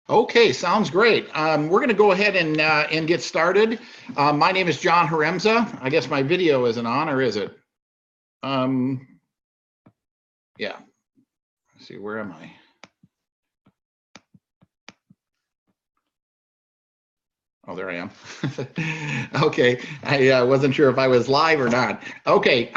Okay, sounds great. We're going to go ahead and get started. My name is John Haremza. I guess my video isn't on, or is it? Yeah. Let's see, where am I? Oh, there I am. Okay, I wasn't sure if I was live or not. Okay,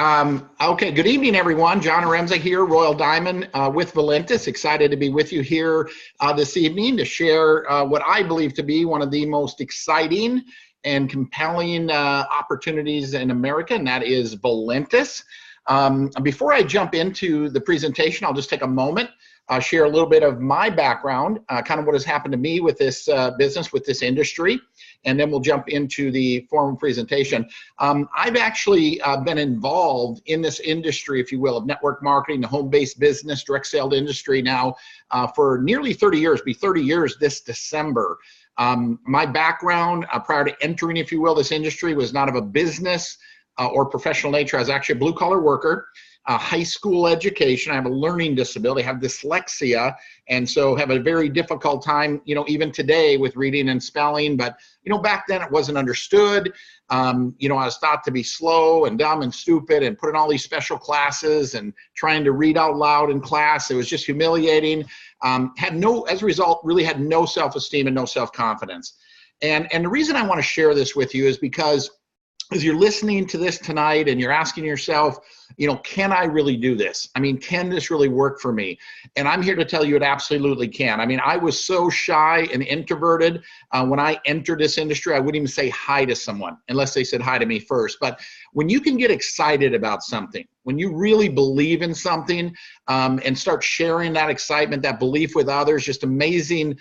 okay. Good evening, everyone. John Haremza here, Royal Diamond with Valentus. Excited to be with you here this evening to share what I believe to be one of the most exciting and compelling opportunities in America, and that is Valentus. Before I jump into the presentation, I'll just take a moment. Share a little bit of my background, kind of what has happened to me with this business, with this industry, and then we'll jump into the formal presentation. I've actually been involved in this industry, if you will, of network marketing, the home-based business, direct sales industry now for nearly 30 years, be 30 years this December. My background prior to entering, if you will, this industry was not of a business or professional nature. I was actually a blue-collar worker. High school education. I have a learning disability, I have dyslexia, and so have a very difficult time, even today with reading and spelling. But, back then it wasn't understood. I was thought to be slow and dumb and stupid and put in all these special classes and trying to read out loud in class. It was just humiliating. As a result, really had no self-esteem and no self-confidence. And the reason I want to share this with you is because as you're listening to this tonight and you're asking yourself, can I really do this? I mean, can this really work for me? And I'm here to tell you it absolutely can. I mean, I was so shy and introverted when I entered this industry, I wouldn't even say hi to someone unless they said hi to me first. But when you can get excited about something, when you really believe in something and start sharing that excitement, that belief with others, just amazing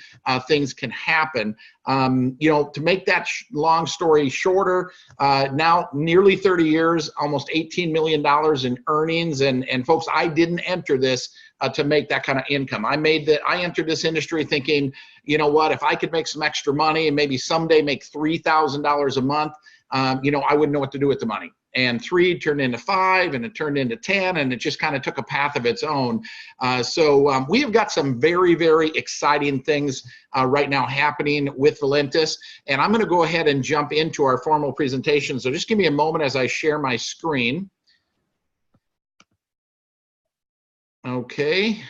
things can happen. To make that long story shorter, now nearly 30 years, almost $18 million in earnings. And folks, I didn't enter this to make that kind of income. I entered this industry thinking, if I could make some extra money and maybe someday make $3,000 a month, I wouldn't know what to do with the money. And 3 turned into 5, and it turned into 10, and it just kind of took a path of its own. So we have got some very, very exciting things right now happening with Valentus. And I'm going to go ahead and jump into our formal presentation. So just give me a moment as I share my screen. Okay.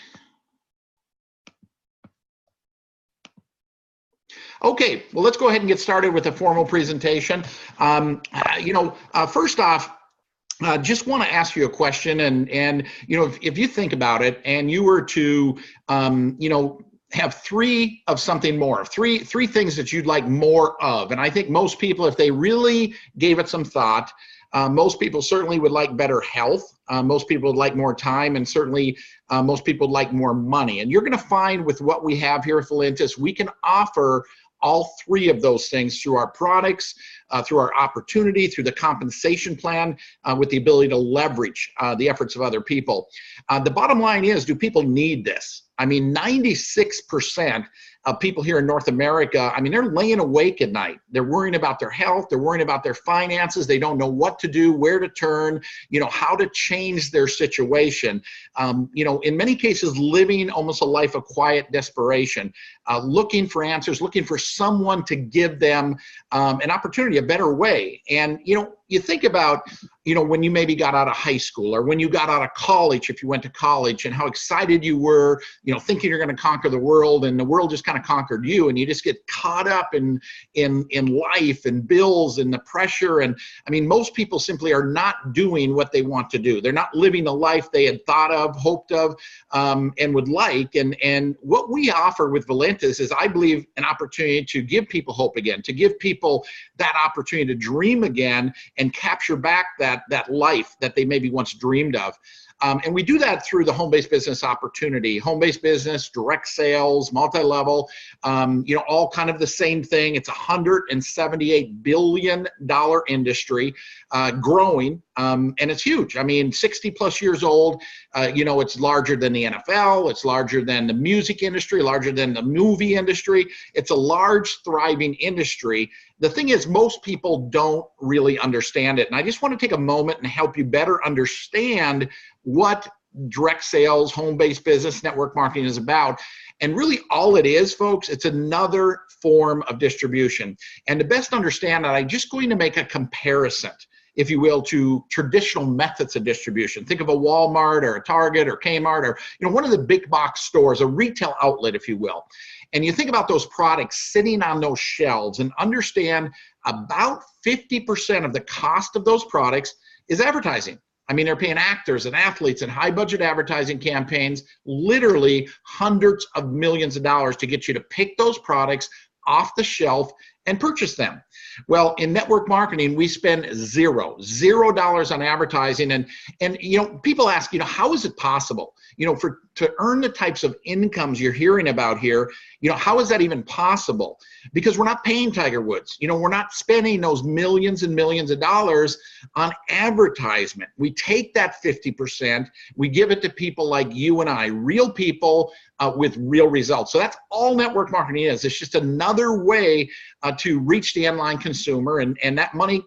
Okay, well, let's go ahead and get started with the formal presentation. First off, just want to ask you a question, and if you think about it, and you were to, have 3 of something more, three things that you'd like more of, and I think most people, if they really gave it some thought, most people certainly would like better health. Most people would like more time, and certainly most people would like more money. And you're going to find with what we have here at Valentus, we can offer all 3 of those things through our products, through our opportunity, through the compensation plan, with the ability to leverage the efforts of other people. The bottom line is, do people need this? I mean, 96% of people here in North America, I mean, they're laying awake at night. They're worrying about their health. They're worrying about their finances. They don't know what to do, where to turn, how to change their situation. In many cases, living almost a life of quiet desperation, looking for answers, looking for someone to give them an opportunity, a better way. And, you think about, when you maybe got out of high school, or when you got out of college, if you went to college, and how excited you were, thinking you're going to conquer the world, and the world just kind of conquered you, and you just get caught up in life and bills and the pressure. And I mean, most people simply are not doing what they want to do. They're not living the life they had thought of, hoped of, and would like. And what we offer with Valentus is, I believe, an opportunity to give people hope again, to give people that opportunity to dream again and capture back that life that they maybe once dreamed of. And we do that through the home-based business opportunity, home-based business, direct sales, multi-level, all kind of the same thing. It's a $178 billion industry, growing, and it's huge. I mean, 60 plus years old, it's larger than the NFL, it's larger than the music industry, larger than the movie industry. It's a large, thriving industry. The thing is, most people don't really understand it. And I just want to take a moment and help you better understand what direct sales, home-based business, network marketing is about. And really all it is, folks, it's another form of distribution. And to best understand that, I'm just going to make a comparison, if you will, to traditional methods of distribution. Think of a Walmart or a Target or Kmart or one of the big box stores, a retail outlet, if you will. And you think about those products sitting on those shelves and understand about 50% of the cost of those products is advertising. I mean, they're paying actors and athletes and high budget advertising campaigns, literally hundreds of millions of dollars to get you to pick those products off the shelf and purchase them. Well, in network marketing, we spend $0 on advertising. And people ask, how is it possible, to earn the types of incomes you're hearing about here, how is that even possible? Because we're not paying Tiger Woods. We're not spending those millions and millions of dollars on advertisement. We take that 50%, we give it to people like you and I, real people with real results. So that's all network marketing is. It's just another way to reach the online consumer. And that money,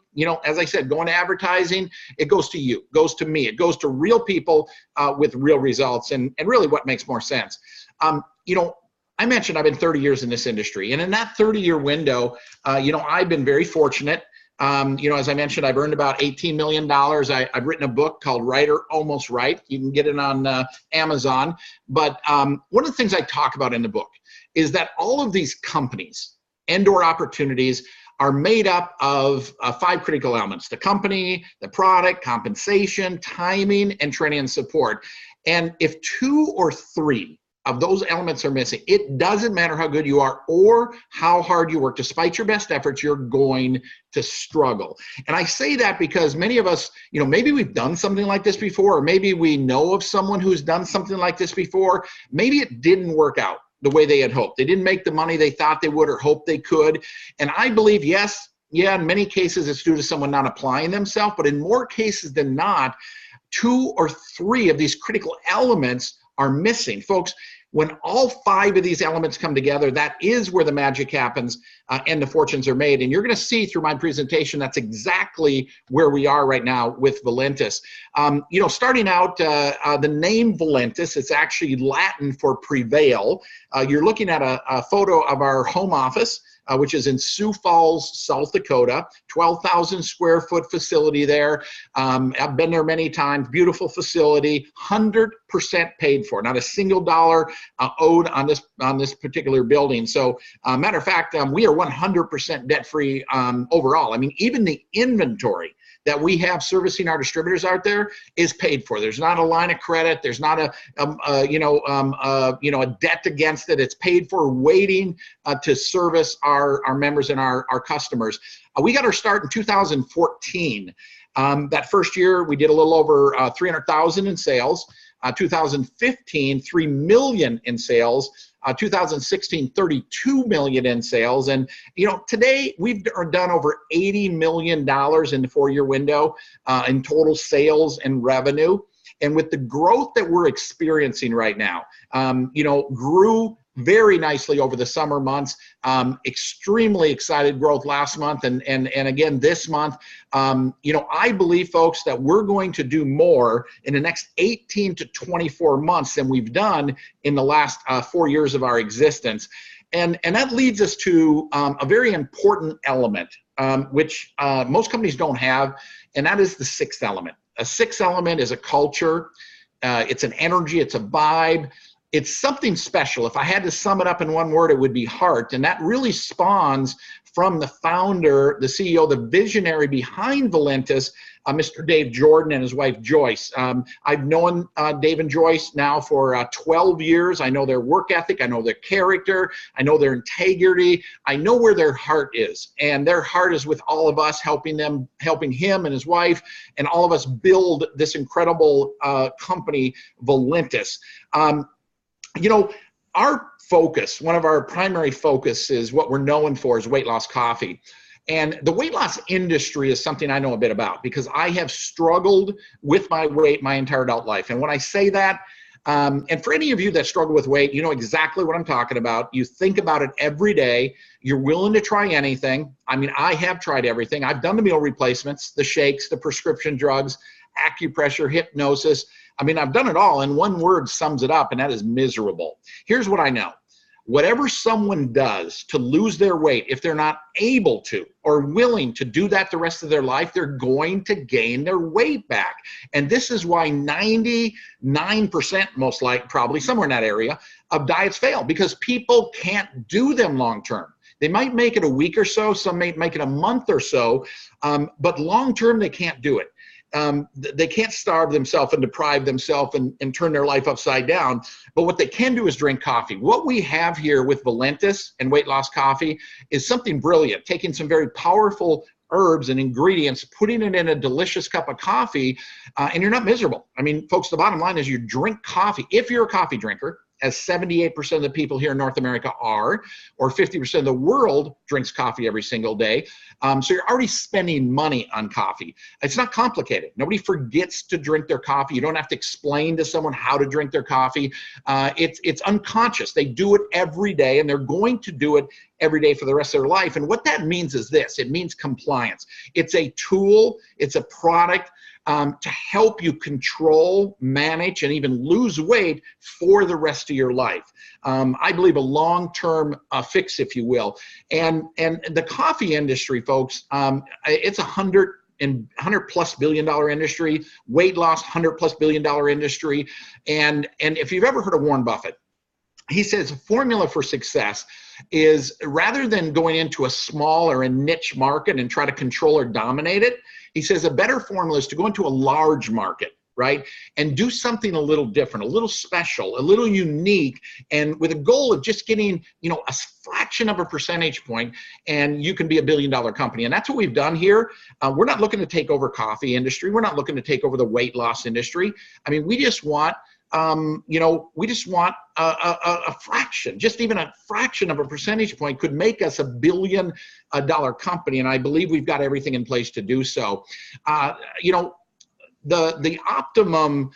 as I said, going to advertising, it goes to you, goes to me, it goes to real people with real results. And really what makes more sense. I mentioned I've been 30 years in this industry, and in that 30-year window, I've been very fortunate. As I mentioned, I've earned about $18 million. I've written a book called Right or Almost Right. You can get it on Amazon. But one of the things I talk about in the book is that all of these companies and/or opportunities are made up of 5 critical elements: the company, the product, compensation, timing, and training and support. And if 2 or 3 of those elements are missing, it doesn't matter how good you are or how hard you work. Despite your best efforts, you're going to struggle. And I say that because many of us, maybe we've done something like this before, or maybe we know of someone who's done something like this before. Maybe it didn't work out the way they had hoped. They didn't make the money they thought they would or hoped they could. And I believe, in many cases it's due to someone not applying themselves, but in more cases than not, 2 or 3 of these critical elements are missing. Folks, when all 5 of these elements come together, that is where the magic happens and the fortunes are made. And you're going to see through my presentation, that's exactly where we are right now with Valentus. Starting out, the name Valentus, it's actually Latin for prevail. You're looking at a photo of our home office, which is in Sioux Falls, South Dakota, 12,000 square foot facility there. I've been there many times, beautiful facility, 100% paid for, not a single dollar owed on this particular building. So matter of fact, we are 100% debt free overall. I mean, even the inventory that we have servicing our distributors out there is paid for. There's not a line of credit. There's not a debt against it. It's paid for, waiting to service our members and our customers. We got our start in 2014. That first year, we did a little over 300,000 in sales. 2015, 3 million in sales. 2016, 32 million in sales. And, today we've done over $80 million in the 4-year window in total sales and revenue. And with the growth that we're experiencing right now, grew very nicely over the summer months. Extremely excited growth last month and again this month. I believe, folks, that we're going to do more in the next 18 to 24 months than we've done in the last 4 years of our existence. And that leads us to a very important element, which most companies don't have, and that is the 6th element. A 6th element is a culture. It's an energy. It's a vibe. It's something special. If I had to sum it up in one word, it would be heart. And that really spawns from the founder, the CEO, the visionary behind Valentus, Mr. Dave Jordan and his wife, Joyce. I've known Dave and Joyce now for 12 years. I know their work ethic. I know their character. I know their integrity. I know where their heart is. And their heart is with all of us, helping him and his wife, and all of us build this incredible company, Valentus. Our focus, one of our primary focus is what we're known for is weight loss coffee. And the weight loss industry is something I know a bit about because I have struggled with my weight my entire adult life. And when I say that, and for any of you that struggle with weight, you know exactly what I'm talking about. You think about it every day. You're willing to try anything. I mean, I have tried everything. I've done the meal replacements, the shakes, the prescription drugs, acupressure, hypnosis. I mean, I've done it all, and one word sums it up, and that is miserable. Here's what I know. Whatever someone does to lose their weight, if they're not able to or willing to do that the rest of their life, they're going to gain their weight back. And this is why 99%, most likely, probably somewhere in that area, of diets fail, because people can't do them long term. They might make it a week or so, some may make it a month or so, but long term they can't do it. They can't starve themselves and deprive themselves and turn their life upside down. But what they can do is drink coffee. What we have here with Valentus and weight loss coffee is something brilliant, taking some very powerful herbs and ingredients, putting it in a delicious cup of coffee, and you're not miserable. I mean, folks, the bottom line is you drink coffee. If you're a coffee drinker, as 78% of the people here in North America are, or 50% of the world drinks coffee every single day. So you're already spending money on coffee. It's not complicated. Nobody forgets to drink their coffee. You don't have to explain to someone how to drink their coffee. It's unconscious. They do it every day, and they're going to do it every day for the rest of their life. And what that means is this. It means compliance. It's a tool. It's a product to help you control, manage, and even lose weight for the rest of your life. I believe a long-term fix, if you will. And the coffee industry, folks, it's $100+ billion industry. Weight loss, $100+ billion industry. And if you've ever heard of Warren Buffett, he says a formula for success is, rather than going into a small or a niche market and try to control or dominate it, he says a better formula is to go into a large market, right? And do something a little different, a little special, a little unique, and with a goal of just getting, a fraction of a percentage point, and you can be $1 billion company. And that's what we've done here. We're not looking to take over coffee industry. We're not looking to take over the weight loss industry. I mean, we just want we just want a fraction, just even a fraction of a percentage point could make us $1 billion company. And I believe we've got everything in place to do so. The Optimum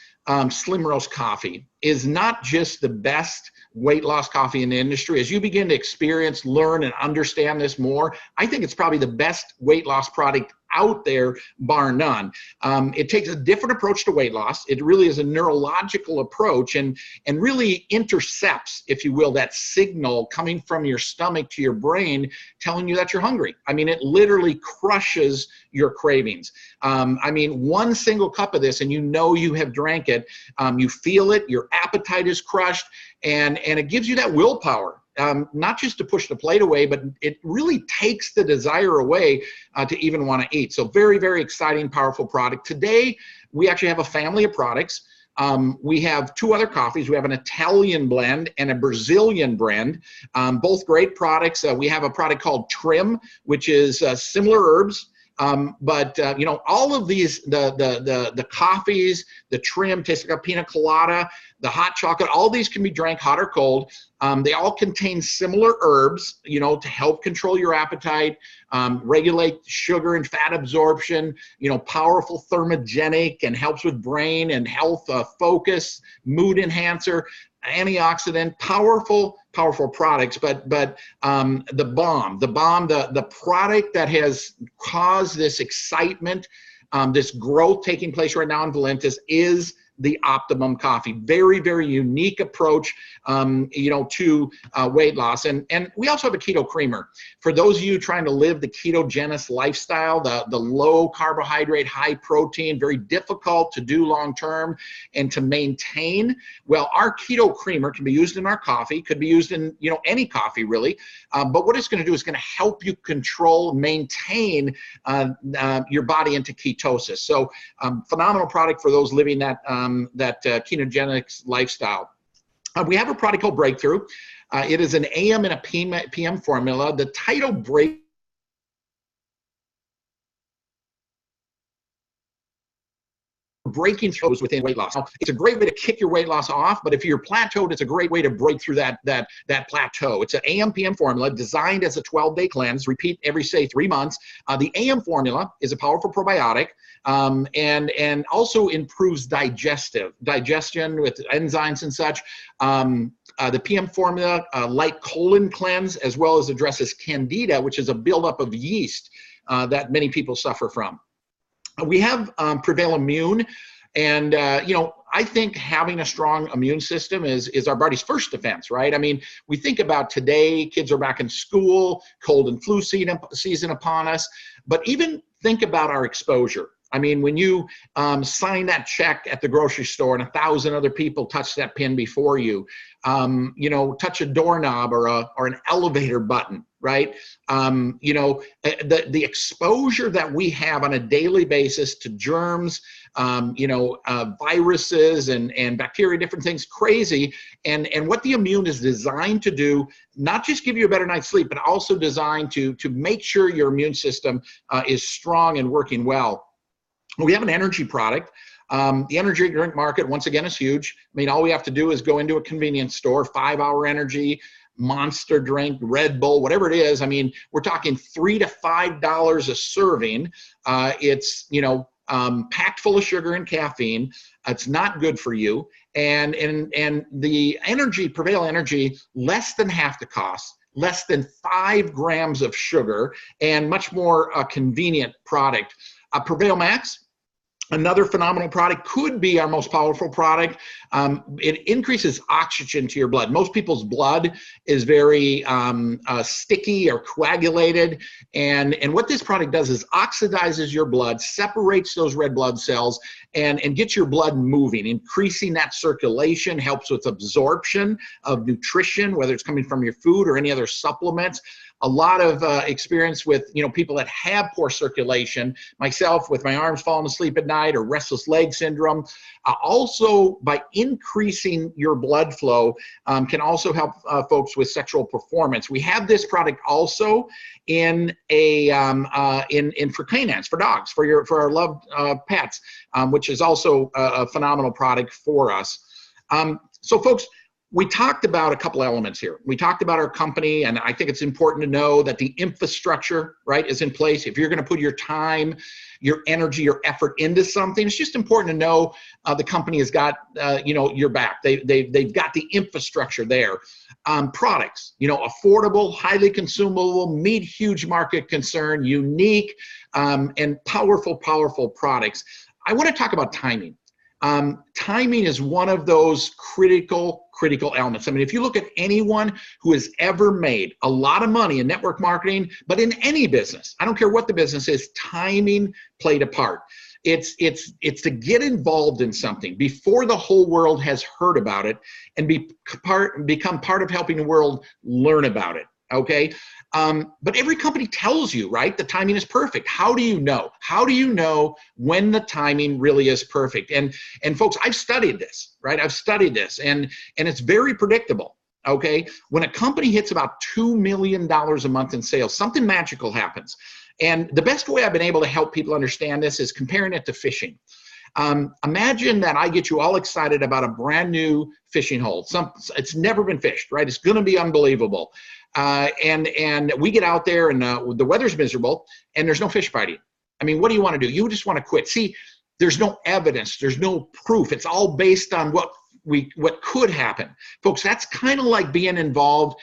Slim Roast coffee is not just the best weight loss coffee in the industry. As you begin to experience, learn, and understand this more, I think it's probably the best weight loss product out there, bar none. It takes a different approach to weight loss. It really is a neurological approach and really intercepts, if you will, that signal coming from your stomach to your brain telling you that you're hungry. I mean, it literally crushes your cravings. I mean, one single cup of this and you have drank it. You feel it, your appetite is crushed, and it gives you that willpower. Not just to push the plate away, but it really takes the desire away to even want to eat. So very, very exciting, powerful product. Today, we actually have a family of products. We have two other coffees. We have an Italian blend and a Brazilian blend, both great products. We have a product called Trim, which is similar herbs. But all of these, the coffees, the Trim, tastes like a pina colada, the hot chocolate, all these can be drank hot or cold. They all contain similar herbs, to help control your appetite, regulate sugar and fat absorption, powerful thermogenic, and helps with brain and health, focus, mood enhancer, antioxidant, powerful products, but the product that has caused this excitement, this growth taking place right now in Valentus is the Optimum coffee. Very, very unique approach, to weight loss. And we also have a keto creamer. For those of you trying to live the ketogenic lifestyle, the low carbohydrate, high protein, very difficult to do long term and to maintain, well, our keto creamer can be used in our coffee, could be used in, any coffee really. But what it's going to do is going to help you control, maintain your body into ketosis. So phenomenal product for those living that ketogenic lifestyle. We have a product called Breakthrough. It is an AM and a PM formula. The title breaking through within weight loss. Now, it's a great way to kick your weight loss off, but if you're plateaued, it's a great way to break through that plateau. It's an AM/PM formula designed as a 12-day cleanse. Repeat every, say, 3 months. The AM formula is a powerful probiotic and also improves digestion with enzymes and such. The PM formula, light colon cleanse, as well as addresses candida, which is a buildup of yeast that many people suffer from. We have Prevail Immune, and I I think having a strong immune system is our body's first defense, right? I mean, we think about today, kids are back in school, cold and flu season upon us, but even think about our exposure. I mean, when you sign that check at the grocery store and 1,000 other people touch that pin before you, touch a doorknob or an elevator button, right? The exposure that we have on a daily basis to germs, viruses and bacteria, different things, crazy. And what the immune is designed to do, not just give you a better night's sleep, but also designed to make sure your immune system is strong and working well. We have an energy product. The energy drink market, once again, is huge. I mean, all we have to do is go into a convenience store, 5 Hour Energy, Monster drink, Red Bull, whatever it is. I mean, we're talking $3 to $5 a serving. It's, packed full of sugar and caffeine. It's not good for you. And the energy, Prevail Energy, less than half the cost, less than 5 grams of sugar, and much more convenient product. Prevail Max, another phenomenal product, could be our most powerful product. It increases oxygen to your blood. Most people's blood is very sticky or coagulated. And what this product does is oxidizes your blood, separates those red blood cells, and gets your blood moving, increasing that circulation, helps with absorption of nutrition, whether it's coming from your food or any other supplements. A lot of experience with people that have poor circulation, myself with my arms falling asleep at night or restless leg syndrome. Also, by increasing your blood flow, can also help folks with sexual performance. We have this product also in for canines, for dogs, for our loved pets, which is also a phenomenal product for us. So folks, we talked about a couple elements here. We talked about our company, and I think it's important to know that the infrastructure, right, is in place. If you're going to put your time, your energy, your effort into something, it's just important to know the company has got, your back. They've got the infrastructure there. Products, affordable, highly consumable, meet huge market concern, unique, and powerful products. I want to talk about timing. Timing is one of those critical elements. I mean, if you look at anyone who has ever made a lot of money in network marketing, but in any business, I don't care what the business is, timing played a part. It's to get involved in something before the whole world has heard about it and become part of helping the world learn about it. Okay. But every company tells you, right, the timing is perfect. How do you know? How do you know when the timing really is perfect? And folks, I've studied this, right? I've studied this, and it's very predictable. Okay. When a company hits about $2 million a month in sales, something magical happens. And the best way I've been able to help people understand this is comparing it to fishing. Imagine that I get you all excited about a brand new fishing hole. It's never been fished, right? It's going to be unbelievable. And we get out there and the weather's miserable and there's no fish biting. I mean, what do you want to do? You just want to quit. See, there's no evidence. There's no proof. It's all based on what could happen. Folks, that's kind of like being involved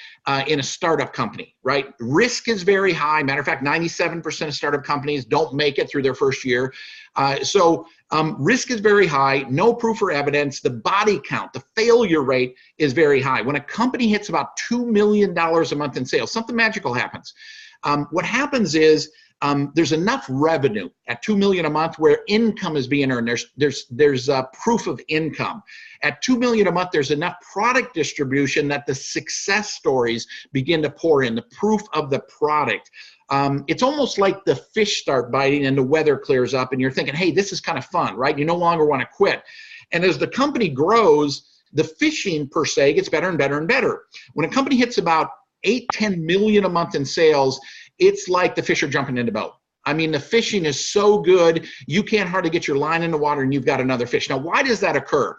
in a startup company, right? Risk is very high. Matter of fact, 97% of startup companies don't make it through their first year. So risk is very high, no proof or evidence. The body count, the failure rate is very high. When a company hits about $2 million a month in sales, something magical happens. What happens is there's enough revenue at $2 million a month where income is being earned. There's proof of income. At $2 million a month, there's enough product distribution that the success stories begin to pour in, the proof of the product. It's almost like the fish start biting and the weather clears up and you're thinking, hey, this is kind of fun, right? You no longer want to quit. And as the company grows, the fishing per se gets better and better and better. When a company hits about 8-10 million a month in sales, it's like the fish are jumping in the boat. I mean, the fishing is so good, you can't hardly get your line in the water and you've got another fish. Now, why does that occur?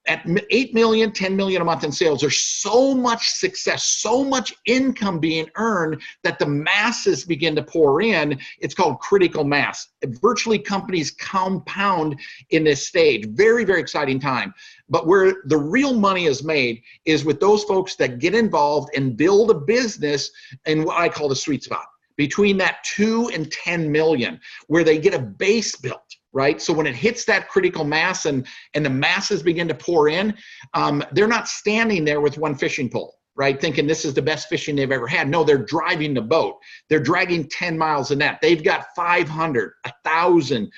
At 8 million, 10 million a month in sales, there's so much success, so much income being earned that the masses begin to pour in. It's called critical mass. Virtually companies compound in this stage. Very, very exciting time. But where the real money is made is with those folks that get involved and build a business in what I call the sweet spot, between that 2 and 10 million, where they get a base built. right? So when it hits that critical mass and the masses begin to pour in, they're not standing there with one fishing pole, right? Thinking this is the best fishing they've ever had. No, they're driving the boat. They're dragging 10 miles a net. They've got 500, 1,000,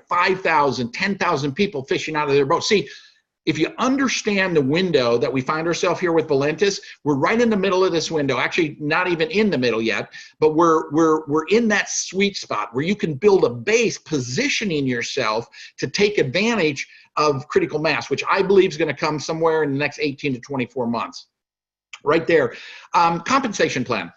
5,000, 10,000 people fishing out of their boat. See, if you understand the window that we find ourselves here with Valentus, we're right in the middle of this window. Actually, not even in the middle yet, but we're in that sweet spot where you can build a base, positioning yourself to take advantage of critical mass, which I believe is going to come somewhere in the next 18 to 24 months. Right there. Compensation plan.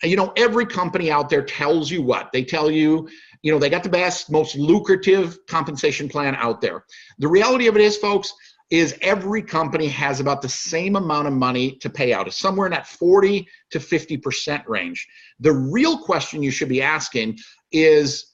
Every company out there tells you what? They tell you, they got the best, most lucrative compensation plan out there. The reality of it is, folks, is every company has about the same amount of money to pay out. It's somewhere in that 40 to 50% range. The real question you should be asking is,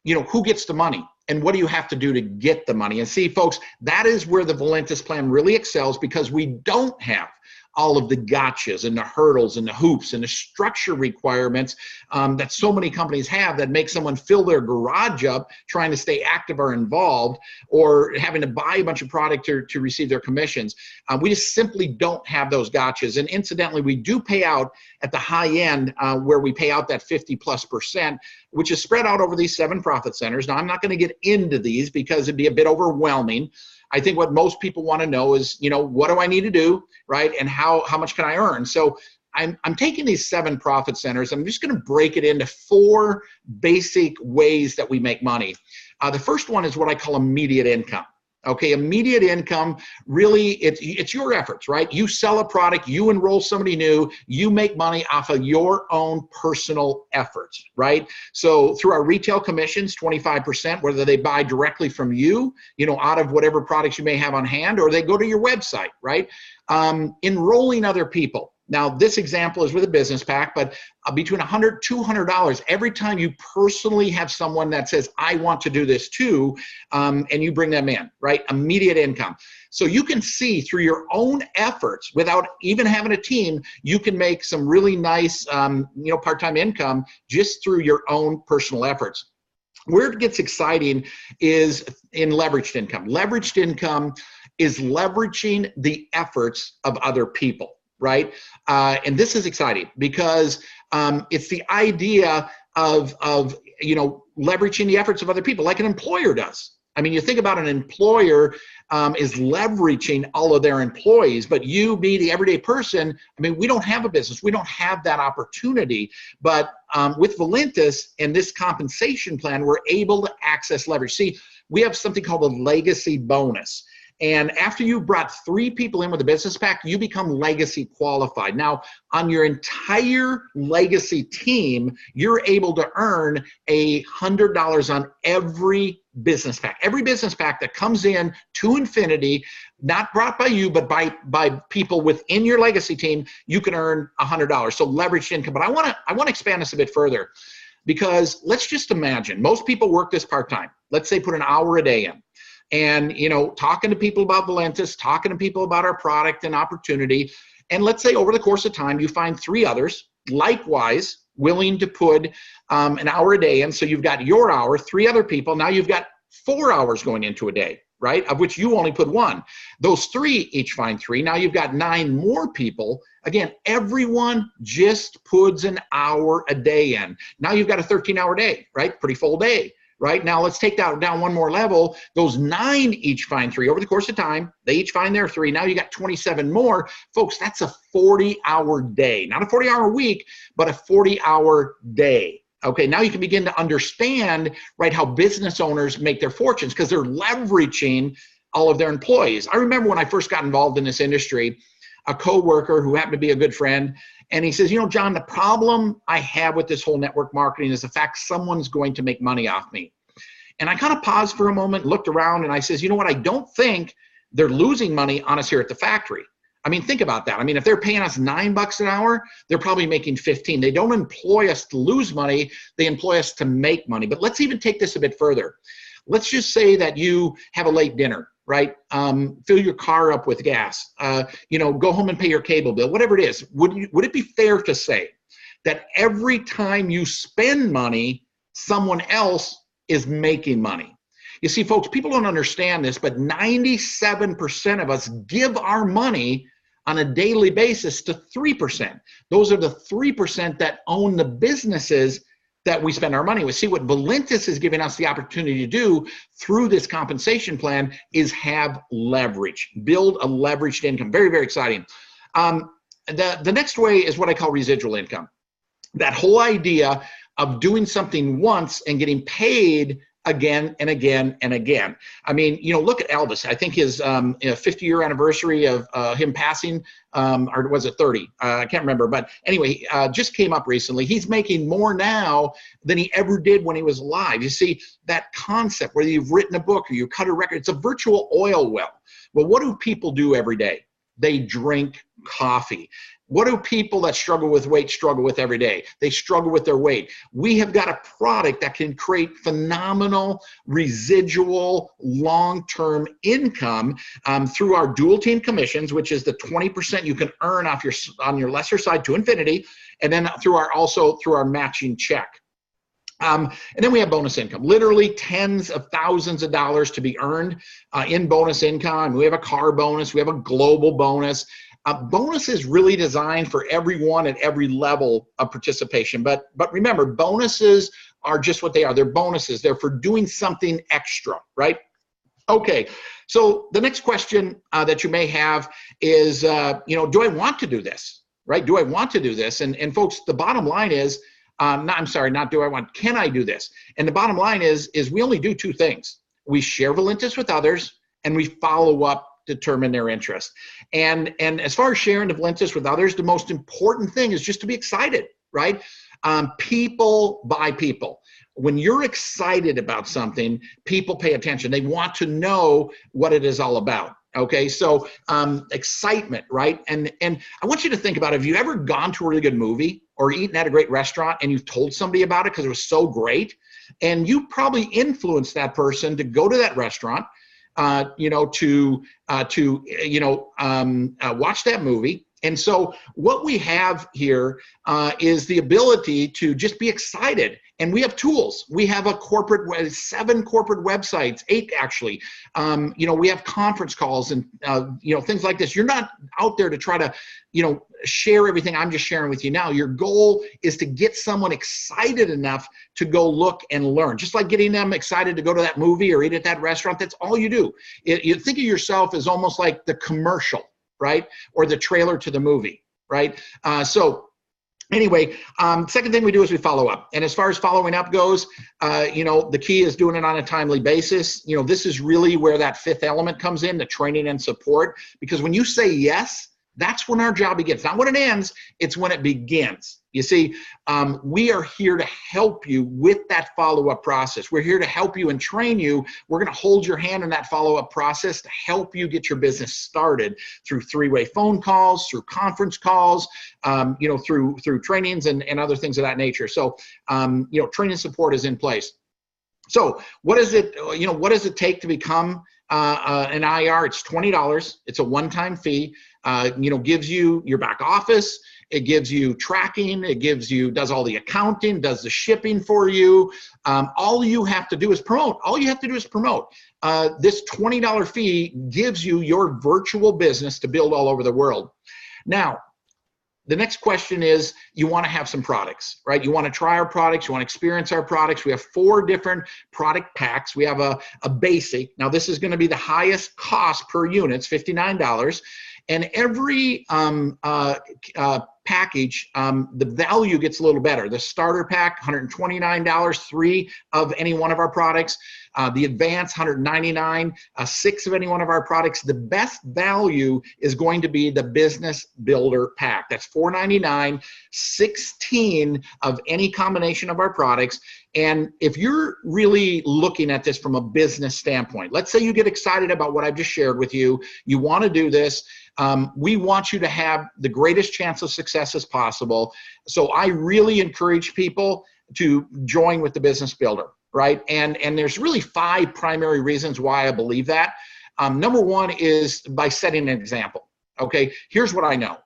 who gets the money? And what do you have to do to get the money? And see, folks, that is where the Valentus plan really excels, because we don't have all of the gotchas and the hurdles and the hoops and the structure requirements that so many companies have that make someone fill their garage up trying to stay active or involved, or having to buy a bunch of product to receive their commissions. We just simply don't have those gotchas. And incidentally, we do pay out at the high end where we pay out that 50+%, which is spread out over these 7 profit centers. Now, I'm not going to get into these because it'd be a bit overwhelming. I think what most people want to know is, what do I need to do, right? And how much can I earn? So I'm taking these 7 profit centers. I'm just going to break it into 4 basic ways that we make money. The first one is what I call immediate income. Okay, immediate income, really, it's your efforts, right? You sell a product, you enroll somebody new, you make money off of your own personal efforts, right? So through our retail commissions, 25%, whether they buy directly from you, out of whatever products you may have on hand, or they go to your website, right? Enrolling other people. Now, this example is with a business pack, but between $100, $200 every time you personally have someone that says, I want to do this too, and you bring them in, right? Immediate income. So you can see through your own efforts, without even having a team, you can make some really nice, part-time income just through your own personal efforts. Where it gets exciting is in leveraged income. Leveraged income is leveraging the efforts of other people. Right? And this is exciting because it's the idea of leveraging the efforts of other people like an employer does. I mean, you think about an employer is leveraging all of their employees, but you, me, the everyday person, I mean, we don't have a business. We don't have that opportunity. But with Valentus and this compensation plan, we're able to access leverage. See, we have something called a legacy bonus. And after you brought 3 people in with a business pack, you become legacy qualified. Now, on your entire legacy team, you're able to earn $100 on every business pack. Every business pack that comes in to infinity, not brought by you, but by people within your legacy team, you can earn $100. So leveraged income. But I want to expand this a bit further, because let's just imagine most people work this part-time. Let's say put an hour a day in. And, talking to people about Valentus, talking to people about our product and opportunity. And let's say over the course of time, you find 3 others, likewise, willing to put an hour a day in. So you've got your hour, 3 other people. Now you've got 4 hours going into a day, right? Of which you only put 1. Those 3 each find 3. Now you've got 9 more people. Again, everyone just puts an hour a day in. Now you've got a 13-hour day, right? Pretty full day. Right? Now let's take that down one more level. Those 9 each find 3 over the course of time. They each find their 3. Now you got 27 more. Folks, that's a 40-hour day. Not a 40-hour week, but a 40-hour day. Okay, now you can begin to understand, right, how business owners make their fortunes, because they're leveraging all of their employees. I remember when I first got involved in this industry, a coworker who happened to be a good friend, and he says, John, the problem I have with this whole network marketing is the fact someone's going to make money off me. And I kind of paused for a moment, looked around, and I says, you know what? I don't think they're losing money on us here at the factory. I mean, think about that. I mean, if they're paying us $9 an hour, they're probably making 15. They don't employ us to lose money. They employ us to make money. But let's even take this a bit further. Let's just say that you have a late dinner, right? Fill your car up with gas, go home and pay your cable bill, whatever it is. Would it be fair to say that every time you spend money, someone else is making money? You see, folks, people don't understand this, but 97% of us give our money on a daily basis to 3%. Those are the 3% that own the businesses that we spend our money with. See, what Valentus is giving us the opportunity to do through this compensation plan is have leverage, build a leveraged income. Very, very exciting. The next way is what I call residual income. That whole idea of doing something once and getting paid again and again and again. I mean, you know, look at Elvis. I think his 50-year anniversary of him passing, or was it 30? I can't remember. But anyway, just came up recently. He's making more now than he ever did when he was alive. You see, that concept, whether you've written a book or you cut a record, it's a virtual oil well. Well, what do people do every day? They drink coffee. What do people that struggle with weight struggle with every day? They struggle with their weight. We have got a product that can create phenomenal residual long-term income through our dual team commissions, which is the 20% you can earn off on your lesser side to infinity, and then through our matching check. And then we have bonus income, literally tens of thousands of dollars to be earned in bonus income. We have a car bonus. We have a global bonus. Bonus is really designed for everyone at every level of participation. But remember, bonuses are just what they are. They're bonuses. They're for doing something extra, right? Okay, so the next question that you may have is, you know, do I want to do this, right? Do I want to do this? And folks, the bottom line is, not do I want, can I do this? And the bottom line is we only do two things. We share Valentus with others, and we follow up, determine their interest. And as far as sharing the Valentus with others, the most important thing is just to be excited, right? People buy people. When you're excited about something, people pay attention. They want to know what it is all about. Okay, so excitement, right? And I want you to think about, have you ever gone to a really good movie or eaten at a great restaurant and you've told somebody about it because it was so great? And you probably influenced that person to go to that restaurant, you know, to watch that movie. And so what we have here is the ability to just be excited. And we have tools. We have 7 corporate websites, 8 actually. You know, we have conference calls and, you know, things like this. You're not out there to try to, you know, share everything I'm just sharing with you now. Your goal is to get someone excited enough to go look and learn. Just like getting them excited to go to that movie or eat at that restaurant, that's all you do. You think of yourself as almost like the commercial, right? Or the trailer to the movie, right? Anyway, second thing we do is we follow up. And as far as following up goes, you know, the key is doing it on a timely basis. You know, this is really where that 5th element comes in, the training and support. Because when you say yes, that's when our job begins. Not when it ends, it's when it begins. You see, we are here to help you with that follow-up process. We're here to help you and train you. We're going to hold your hand in that follow-up process to help you get your business started through 3-way phone calls, through conference calls, you know, through trainings and other things of that nature. So, you know, training support is in place. So what is it, you know, what does it take to become an IR? It's $20. It's a one-time fee. You know, gives you your back office. It gives you tracking. It does all the accounting, does the shipping for you. All you have to do is promote. All you have to do is promote. This $20 fee gives you your virtual business to build all over the world. Now, the next question is, you want to have some products, right? You want to try our products. You want to experience our products. We have 4 different product packs. We have a basic. Now, this is going to be the highest cost per unit. It's $59. And every package, the value gets a little better. The starter pack, $129, 3 of any one of our products. The advanced, $199, 6 of any one of our products. The best value is going to be the business builder pack. That's $499, 16 of any combination of our products. And if you're really looking at this from a business standpoint, let's say you get excited about what I've just shared with you, you want to do this, we want you to have the greatest chance of success as possible. So I really encourage people to join with the business builder, right? And there's really 5 primary reasons why I believe that. Number 1 is by setting an example. Okay, here's what I know.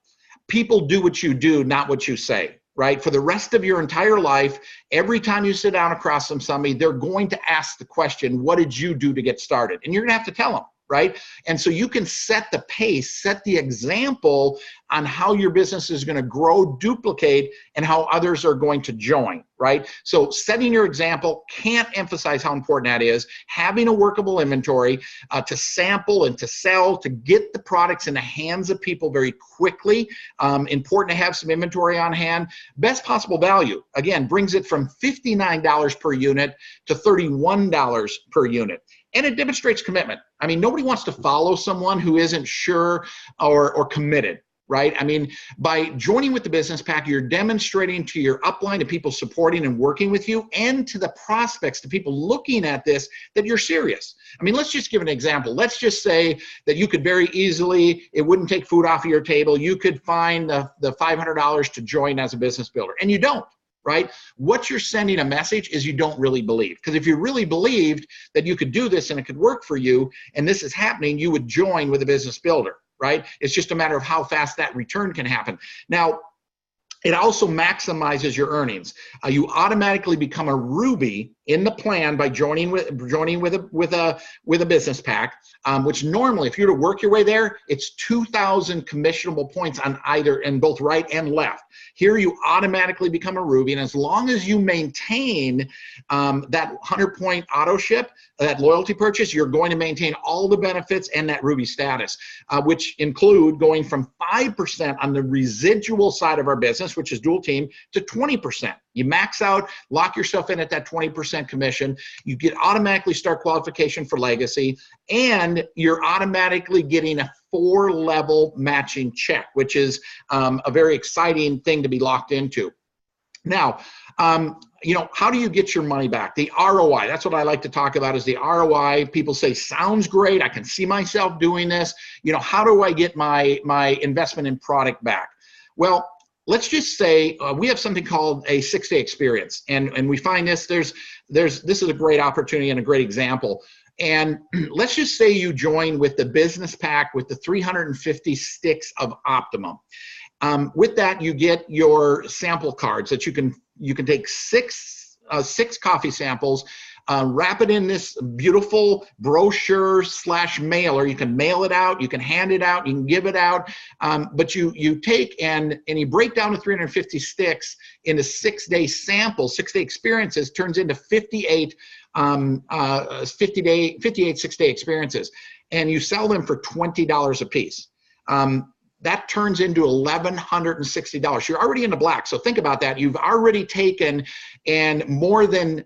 People do what you do, not what you say, right? For the rest of your entire life, every time you sit down across from somebody, they're going to ask the question, what did you do to get started? And you're going to have to tell them, right? And so you can set the pace, set the example on how your business is going to grow, duplicate, and how others are going to join, right? So setting your example, can't emphasize how important that is. Having a workable inventory to sample and to sell, to get the products in the hands of people very quickly. Important to have some inventory on hand. Best possible value, again, brings it from $59 per unit to $31 per unit. And it demonstrates commitment. I mean, nobody wants to follow someone who isn't sure or committed, right? I mean, by joining with the business pack, you're demonstrating to your upline, to people supporting and working with you, and to the prospects, to people looking at this, that you're serious. I mean, let's just give an example. Let's just say that you could very easily, it wouldn't take food off of your table. You could find the $500 to join as a business builder, and you don't. Right? What you're sending a message is you don't really believe. Because if you really believed that you could do this and it could work for you, and this is happening, you would join with a business builder, right? It's just a matter of how fast that return can happen. Now, it also maximizes your earnings. You automatically become a Ruby in the plan by joining with a business pack, which normally, if you were to work your way there, it's 2,000 commissionable points on either, in both right and left. Here, you automatically become a Ruby, and as long as you maintain that 100-point auto ship, that loyalty purchase, you're going to maintain all the benefits and that Ruby status, which include going from 5% on the residual side of our business, which is dual team, to 20%. You max out, lock yourself in at that 20% commission. You get automatically start qualification for legacy, and you're automatically getting a 4-level matching check, which is a very exciting thing to be locked into. Now, you know, how do you get your money back? The ROI, that's what I like to talk about, is the ROI. People say, sounds great, I can see myself doing this. You know, how do I get my investment in product back? Well, let's just say we have something called a 6-day experience, and we find this is a great opportunity and a great example. And let's just say you join with the business pack with the 350 sticks of Optimum. With that, you get your sample cards that you can take six coffee samples, wrap it in this beautiful brochure / mailer. You can mail it out, you can hand it out, you can give it out, but you take and you break down the 350 sticks into 6-day samples, 6-day experiences, turns into 58 6-day experiences, and you sell them for $20 a piece. That turns into $1,160. You're already in the black. So think about that. You've already taken and more than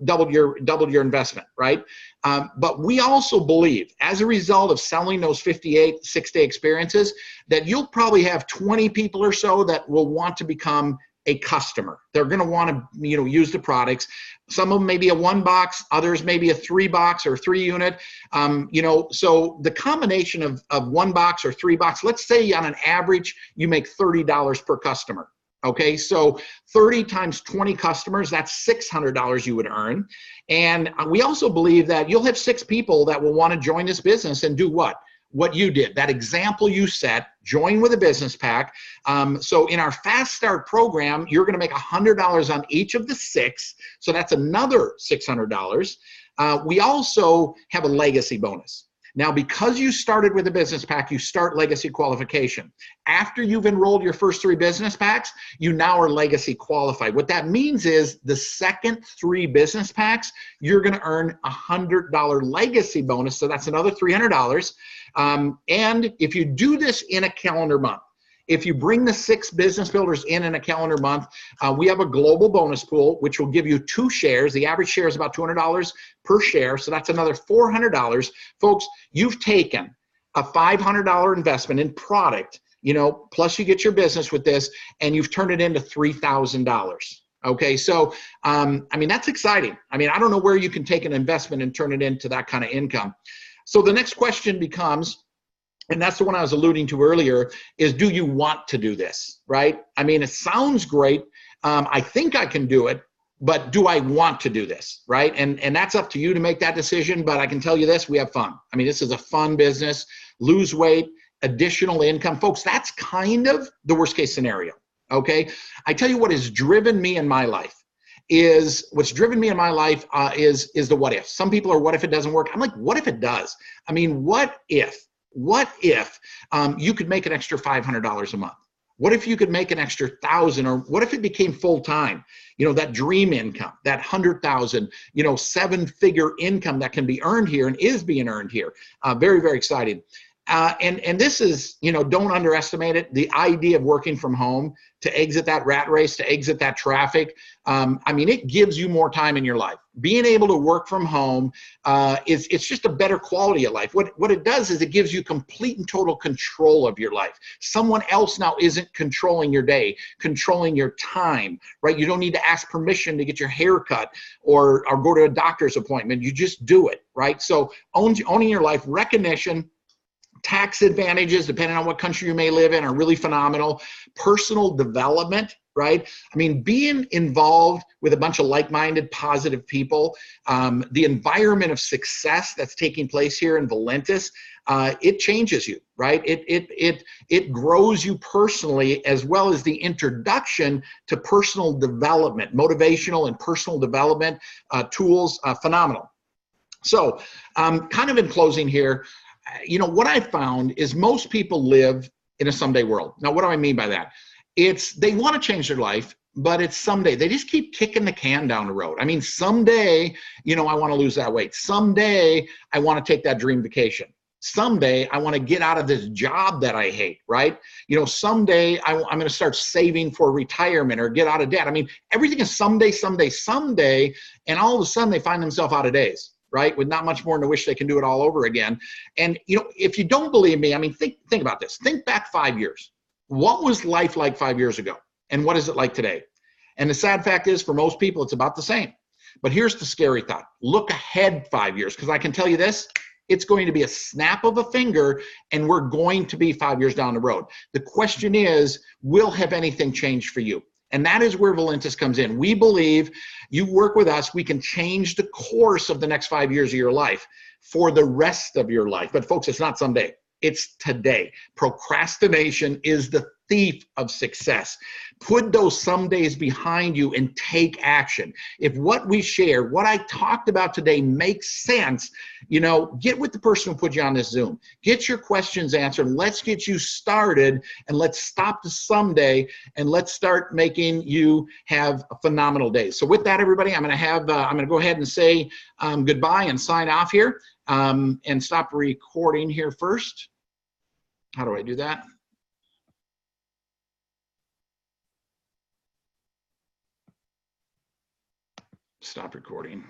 doubled your investment, right? But we also believe, as a result of selling those 58 6-day experiences, that you'll probably have 20 people or so that will want to become a customer. They're going to want to, you know, use the products. Some of them may be a 1-box, others may be a 3-box or 3-unit. You know, so the combination of 1-box or 3-box, let's say on an average, you make $30 per customer. Okay, so 30 times 20 customers, that's $600 you would earn. And we also believe that you'll have 6 people that will want to join this business and do what? What you did, that example you set, join with a business pack. So in our Fast Start program, you're going to make $100 on each of the 6. So that's another $600. We also have a legacy bonus. Now, because you started with a business pack, you start legacy qualification. After you've enrolled your first 3 business packs, you now are legacy qualified. What that means is the second 3 business packs, you're going to earn a $100 legacy bonus. So that's another $300. And if you do this in a calendar month, if you bring the 6 business builders in a calendar month, we have a global bonus pool, which will give you 2 shares. The average share is about $200 per share. So that's another $400. Folks, you've taken a $500 investment in product, you know, plus you get your business with this, and you've turned it into $3,000. Okay, so, I mean, that's exciting. I mean, I don't know where you can take an investment and turn it into that kind of income. So the next question becomes, and that's the one I was alluding to earlier, is do you want to do this, right? I mean, it sounds great. I think I can do it, but do I want to do this, right? And that's up to you to make that decision, but I can tell you this, we have fun. I mean, this is a fun business, lose weight, additional income. Folks, that's kind of the worst case scenario. Okay. I tell you what has driven me in my life is the what if. Some people are, what if it doesn't work? I'm like, what if it does? I mean, what if you could make an extra $500 a month? What if you could make an extra 1,000, or what if it became full time? You know, that dream income, that 100,000, 7-figure income that can be earned here and is being earned here. Very, very exciting. And this is, don't underestimate it. The idea of working from home, to exit that rat race, to exit that traffic. I mean, it gives you more time in your life. Being able to work from home it's just a better quality of life. What it does is it gives you complete and total control of your life. Someone else now isn't controlling your day, controlling your time, right? You don't need to ask permission to get your hair cut or go to a doctor's appointment. You just do it, right? So owning your life, recognition, tax advantages, depending on what country you may live in, are really phenomenal. Personal development, right? I mean, being involved with a bunch of like-minded, positive people, the environment of success that's taking place here in Valentus, it changes you, right? It grows you personally, as well as the introduction to personal development, motivational and personal development tools, phenomenal. So kind of in closing here, what I found is most people live in a someday world. Now, what do I mean by that? They want to change their life, but it's someday. They just keep kicking the can down the road. I mean, someday, I want to lose that weight. Someday, I want to take that dream vacation. Someday, I want to get out of this job that I hate, right? Someday, I'm going to start saving for retirement or get out of debt. I mean, everything is someday, someday, someday, and all of a sudden, they find themselves out of days, right? With not much more than to wish they can do it all over again. And, if you don't believe me, I mean, think about this. Think back 5 years. What was life like 5 years ago? And what is it like today? And the sad fact is, for most people, it's about the same. But here's the scary thought. Look ahead 5 years, because I can tell you this, it's going to be a snap of a finger, and we're going to be 5 years down the road. The question is, have anything changed for you? And that is where Valentus comes in. We believe you work with us, we can change the course of the next 5 years of your life for the rest of your life. But folks, it's not someday. It's today. Procrastination is the thief of success. Put those some days behind you and take action. If what we share, what I talked about today makes sense, get with the person who put you on this Zoom. Get your questions answered. Let's get you started, and let's stop the someday, and let's start making you have a phenomenal day. So with that, everybody, I'm going to go ahead and say goodbye and sign off here, and stop recording here first. How do I do that? Stop recording.